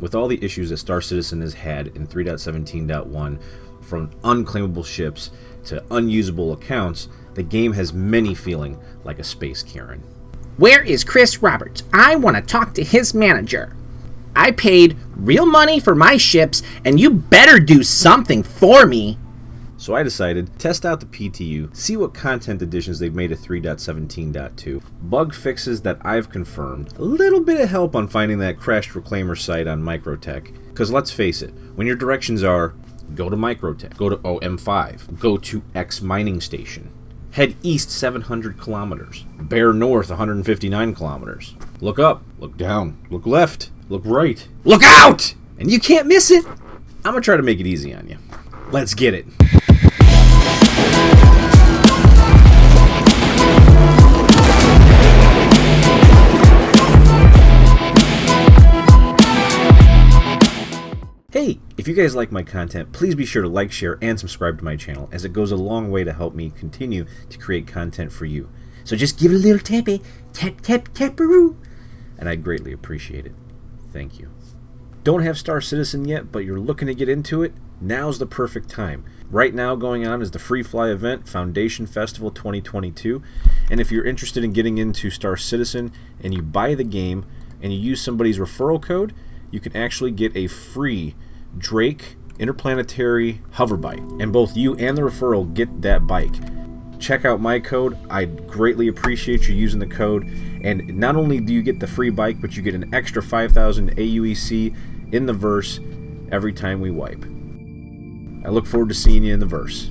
With all the issues that Star Citizen has had in 3.17.1, from unclaimable ships to unusable accounts, the game has many feeling like a space Karen. Where is Chris Roberts? I want to talk to his manager. I paid real money for my ships, and you better do something for me. So I decided to test out the PTU, see what content additions they've made to 3.17.2, bug fixes that I've confirmed, a little bit of help on finding that crashed Reclaimer site on Microtech. Because let's face it, when your directions are, go to Microtech, go to OM5, go to X mining station, head east 700 kilometers, bear north 159 kilometers, look up, look down, look left, look right, look out! And you can't miss it! I'm gonna try to make it easy on you. Let's get it. Hey, if you guys like my content, please be sure to like, share, and subscribe to my channel, as it goes a long way to help me continue to create content for you. So just give it a little tappy, tap, tap, taparoo, and I'd greatly appreciate it. Thank you. Don't have Star Citizen yet, but you're looking to get into it? Now's the perfect time. Right now going on is the Free Fly event, Foundation Festival 2022, and if you're interested in getting into Star Citizen and you buy the game and you use somebody's referral code, you can actually get a free Drake interplanetary hover bike, and both you and the referral get that bike. Check out my code. I'd greatly appreciate you using the code, and not only do you get the free bike, but you get an extra 5,000 AUEC in the verse every time we wipe. I look forward to seeing you in the verse.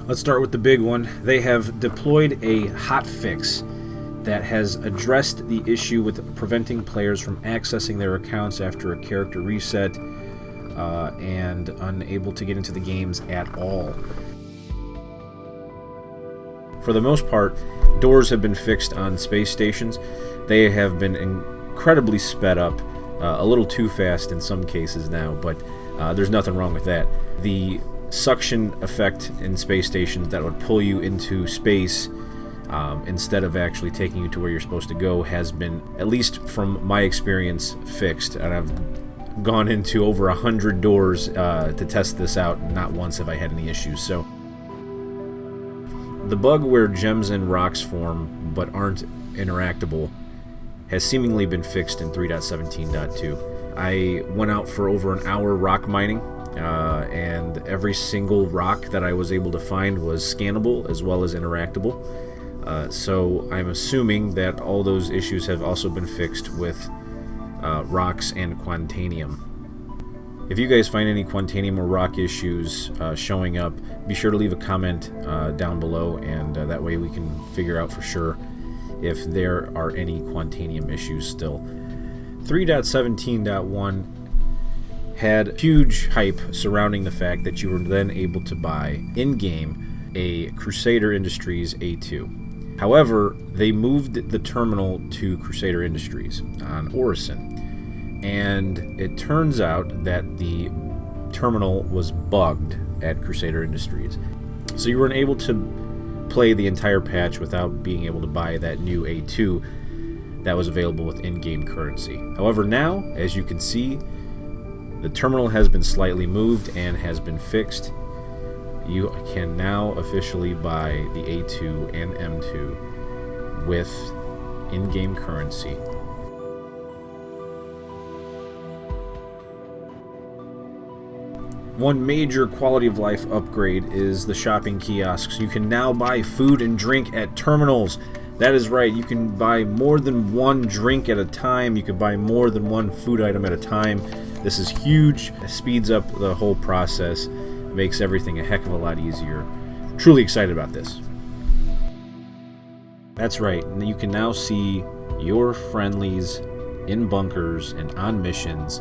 Let's start with the big one. They have deployed a hotfix that has addressed the issue with preventing players from accessing their accounts after a character reset and unable to get into the games at all. For the most part, doors have been fixed on space stations. They have been incredibly sped up, a little too fast in some cases now, but there's nothing wrong with that. The suction effect in space stations that would pull you into space instead of actually taking you to where you're supposed to go has been, at least from my experience, fixed, and I've gone into over 100 doors to test this out, and not once have I had any issues. So the bug where gems and rocks form but aren't interactable has seemingly been fixed in 3.17.2. I went out for over an hour rock mining, and every single rock that I was able to find was scannable as well as interactable. So I'm assuming that all those issues have also been fixed with rocks and Quantanium. If you guys find any Quantanium or rock issues showing up, be sure to leave a comment down below, and that way we can figure out for sure if there are any Quantanium issues still. 3.17.1 had huge hype surrounding the fact that you were then able to buy in-game a Crusader Industries A2. However, they moved the terminal to Crusader Industries on Orison, and it turns out that the terminal was bugged at Crusader Industries. So you weren't able to play the entire patch without being able to buy that new A2 that was available with in-game currency. However, now, as you can see, the terminal has been slightly moved and has been fixed. You can now officially buy the A2 and M2 with in-game currency. One major quality of life upgrade is the shopping kiosks. You can now buy food and drink at terminals. That is right, you can buy more than one drink at a time. You can buy more than one food item at a time. This is huge. It speeds up the whole process. Makes everything a heck of a lot easier. Truly excited about this. That's right, you can now see your friendlies in bunkers and on missions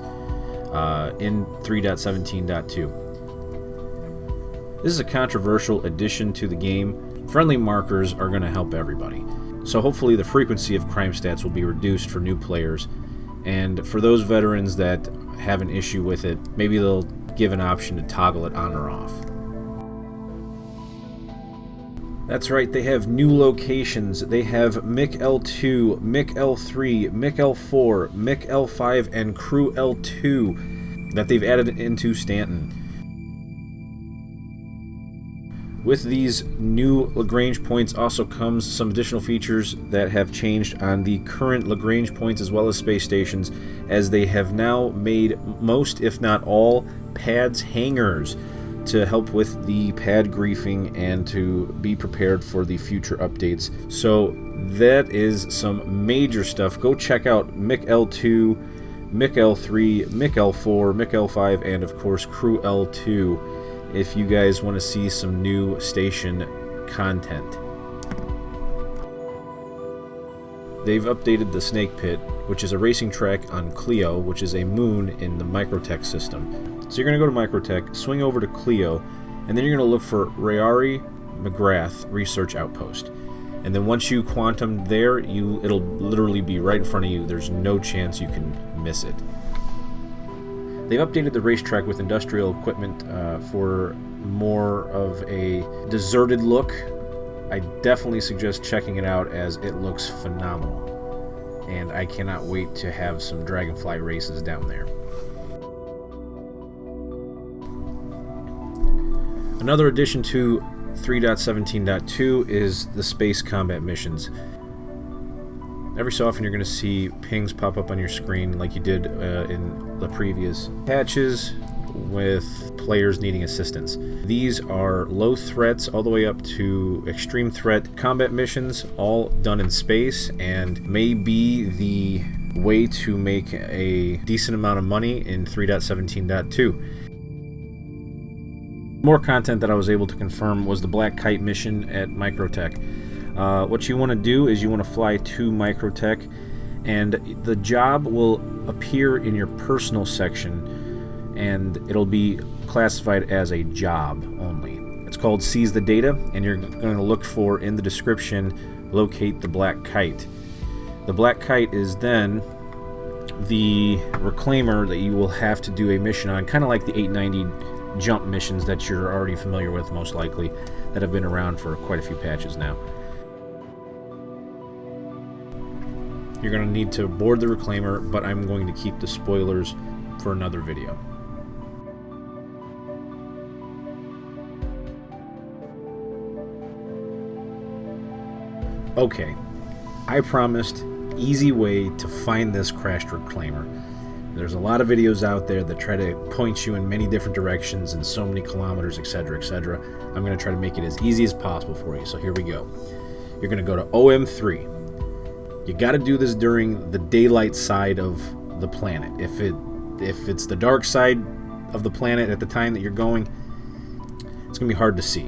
in 3.17.2. This is a controversial addition to the game. Friendly markers are going to help everybody. So hopefully the frequency of crime stats will be reduced for new players, and for those veterans that have an issue with it, maybe they'll give an option to toggle it on or off. That's right, they have new locations. They have MIC L2, MIC L3, MIC L4, MIC L5, and Crew L2 that they've added into Stanton. With these new Lagrange points also comes some additional features that have changed on the current Lagrange points as well as space stations, as they have now made most, if not all, pads hangars to help with the pad griefing and to be prepared for the future updates. So that is some major stuff. Go check out MIC L2, MIC L3, MIC L4, MIC L5, and of course Crew L2 if you guys want to see some new station content. They've updated the Snake Pit, which is a racing track on Clio, which is a moon in the Microtech system. So you're going to go to Microtech, swing over to Clio, and then you're going to look for Rayari McGrath Research Outpost. And then once you quantum there, it'll literally be right in front of you. There's no chance you can miss it. They've updated the racetrack with industrial equipment for more of a deserted look. I definitely suggest checking it out as it looks phenomenal. And I cannot wait to have some Dragonfly races down there. Another addition to 3.17.2 is the space combat missions. Every so often you're going to see pings pop up on your screen like you did in the previous patches with players needing assistance. These are low threats all the way up to extreme threat combat missions, all done in space, and may be the way to make a decent amount of money in 3.17.2. More content that I was able to confirm was the Black Kite mission at Microtech. What you want to do is you want to fly to Microtech, and the job will appear in your personal section, and it'll be classified as a job only. It's called Seize the Data, and you're going to look for, in the description, locate the Black Kite. The Black Kite is then the reclaimer that you will have to do a mission on, kind of like the 890 jump missions that you're already familiar with, most likely, that have been around for quite a few patches now. You're going to need to board the reclaimer, but I'm going to keep the spoilers for another video. Okay, I promised easy way to find this crashed reclaimer. There's a lot of videos out there that try to point you in many different directions and so many kilometers, etc., etc. I'm going to try to make it as easy as possible for you, so here we go. You're going to go to OM3. You got to do this during the daylight side of the planet. If it's the dark side of the planet at the time that you're going, it's going to be hard to see.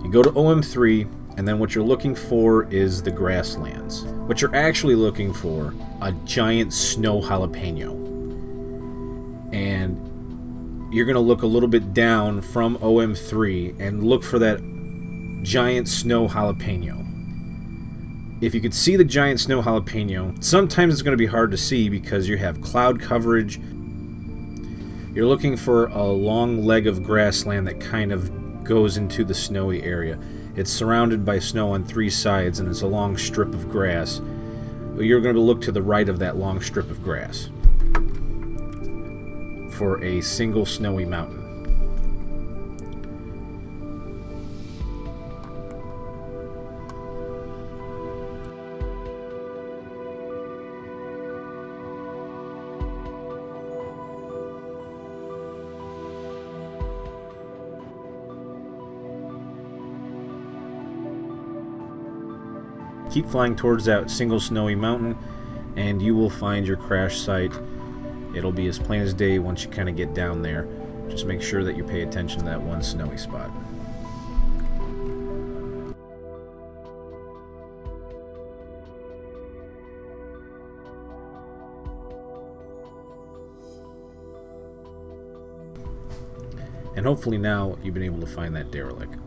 You go to OM3, and then what you're looking for is the grasslands. What you're actually looking for, a giant snow jalapeno. And you're going to look a little bit down from OM3 and look for that giant snow jalapeno. If you could see the giant snow jalapeno, sometimes it's going to be hard to see because you have cloud coverage. You're looking for a long leg of grassland that kind of goes into the snowy area. It's surrounded by snow on three sides, and it's a long strip of grass. You're going to look to the right of that long strip of grass for a single snowy mountain. Keep flying towards that single snowy mountain, and you will find your crash site. It'll be as plain as day once you kind of get down there. Just make sure that you pay attention to that one snowy spot. And hopefully now you've been able to find that derelict.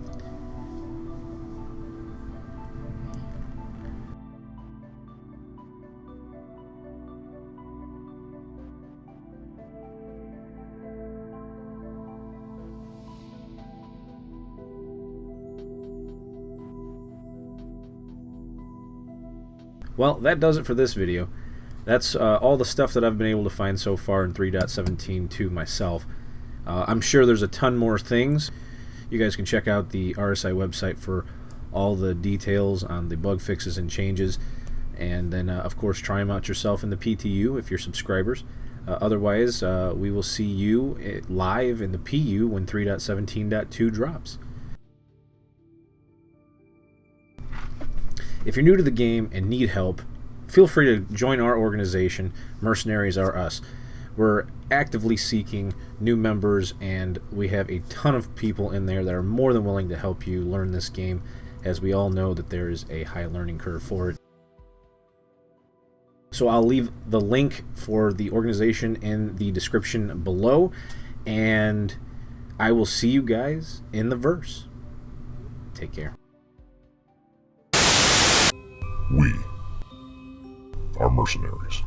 Well, that does it for this video. That's all the stuff that I've been able to find so far in 3.17.2 myself. I'm sure there's a ton more things. You guys can check out the RSI website for all the details on the bug fixes and changes. And then, of course, try them out yourself in the PTU if you're subscribers. Otherwise, we will see you live in the PU when 3.17.2 drops. If you're new to the game and need help, feel free to join our organization, Mercenaries Are Us. We're actively seeking new members, and we have a ton of people in there that are more than willing to help you learn this game, as we all know that there is a high learning curve for it. So I'll leave the link for the organization in the description below, and I will see you guys in the verse. Take care. We are mercenaries.